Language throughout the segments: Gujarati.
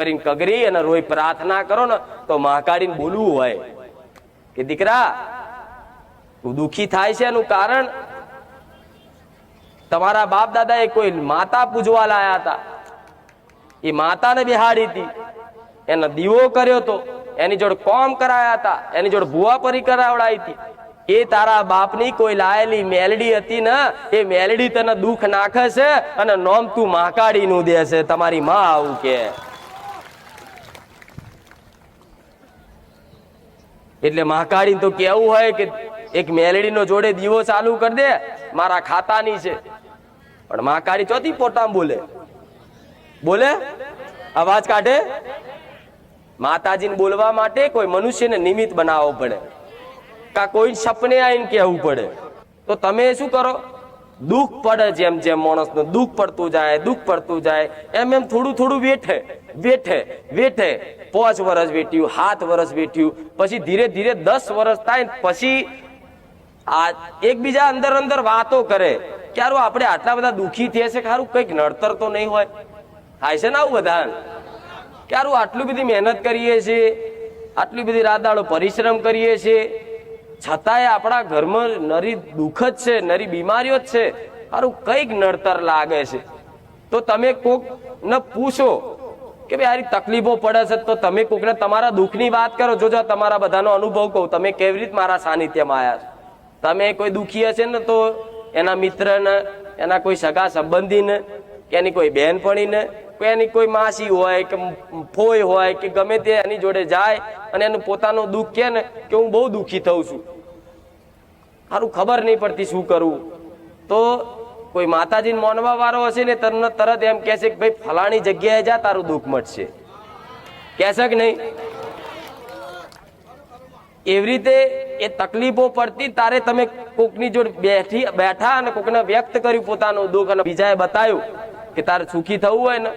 કરીને કગરી અને રોઈ પ્રાર્થના કરો ને તો મહાકાળીને બોલવું હોય કે દીકરા તું દુખી થાય છે એનું કારણ તમારા બાપ દાદા એ કોઈ માતા પૂજવા લાયા હતા, એ માતાને બિહાડી હતી, એનો દીવો કર્યો તો, એની જોડે કોમ કરાયા હતા, એની જોડે ભુવાપરી કરાવડાવી હતી, એ તારા બાપની કોઈ લાયેલી મેલડી હતી ને એ મેલડી તને દુઃખ નાખે છે અને નોમ તું મહાકાળી નું દે છે, તમારી માં આવું કે. એટલે મહાકાળી તો કેવું હોય કે એક મેલડી નો જોડે દીવો ચાલુ કરી દે, મારા ખાતાની છે. પણ મહાકાળી ચોથી પોટામ બોલે બોલે અવાજ કાઢે. માતાજીને બોલવા માટે કોઈ મનુષ્યને નિમિત્ત બનાવવો પડે, કા કોઈ સપને આવીને કહેવું પડે. તો તમે શું કરો, દુઃખ પડે જેમ જેમ માણસનું દુઃખ પડતું જાય, દુઃખ પડતું જાય, એમ એમ થોડું થોડું વેઠે વેઠે વેઠે 5 વર્ષ વેઠ્યું, 7 વર્ષ વેઠ્યું, પછી ધીરે ધીરે 10 વર્ષ થાય, પછી આ એકબીજા અંદર અંદર વાતો કરે કે યાર આપણે આટલા બધા દુઃખી થયા છે, ખારું કઈક નડતર તો નહીં હોય. થાય છે ને આવું બધા કે યાર આટલી બધી મહેનત કરીએ છીએ, આટલી બધી રાત દાડો પરિશ્રમ કરીએ છીએ, છતાંય આપણા ઘરમાં નરી દુઃખ જ છે, નરી બીમારીઓ જ છે, સારું કઈક નડતર લાગે છે. તો તમે કોક ને પૂછો કે ભાઈ આ તકલીફો પડે છે, તો તમે કોકને તમારા દુઃખની વાત કરો. જોજો તમારા બધાનો અનુભવ કહું, તમે કેવી રીતે મારા સાનિધ્યમાં આવ્યા છો. તમે કોઈ દુઃખી હશે ને તો એના મિત્રને, એના કોઈ સગા સંબંધીને, કે એની કોઈ બહેનપણીને, એની કોઈ માસી હોય કે ફોઈ હોય કે ગમે તે એની જોડે જાય અને એનું પોતાનું દુઃખ કે ને કે હું બહુ દુઃખી થઉં છું, સારું ખબર નહીં પડતી શું કરવું. તો કોઈ માતાજીને માનવા વાળો હશે ને તમને તરત એમ કહેશે કે ભાઈ ફલાણી જગ્યાએ જા, તારું દુઃખ મટશે, કહેશે કે નહીં? એવી રીતે એ તકલીફો પડતી તારે તમે કોકની જોડે બેઠા અને કોકને વ્યક્ત કર્યું પોતાનું દુઃખ અને બીજાએ બતાવ્યું કે તારે સુખી થવું હોય ને,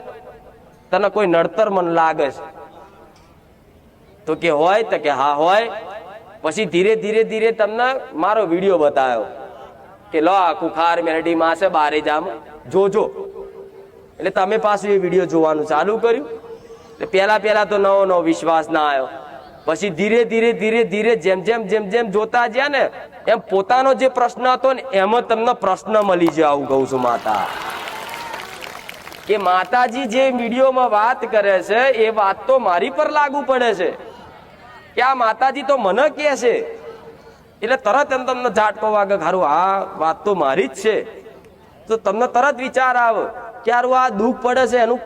તને કોઈ નડતર મન લાગે છે તો કે હોય, તો કે હા હોય. પછી ધીરે ધીરે ધીરે તમને મારો વિડીયો બતાવ્યો કે લો આ કુખાર મેલડી માં છે, બારે જામ જોજો. એટલે તમે પાછું એ વિડીયો જોવાનું ચાલુ કર્યું. એટલે પેલા તો નવો નવો વિશ્વાસ ના આવ્યો, પછી ધીરે ધીરે ધીરે ધીરે જેમ જેમ જેમ જેમ જોતા ગયા ને એમ પોતાનો જે પ્રશ્ન હતો ને એમાં તમને પ્રશ્ન મળી જાય. આવું કહું છું માતા કે માતાજી જે વિડીયોમાં વાત કરે છે એ વાત તો મારી પર લાગુ પડે છે કે આ માતાજી તો મને કહે છે. એટલે તરત એમ તમને ઝાટકો વાગે, ખારું આ વાત તો મારી જ છે. તો તમને તરત વિચાર આવે કે યાર આ દુઃખ પડે છે એનું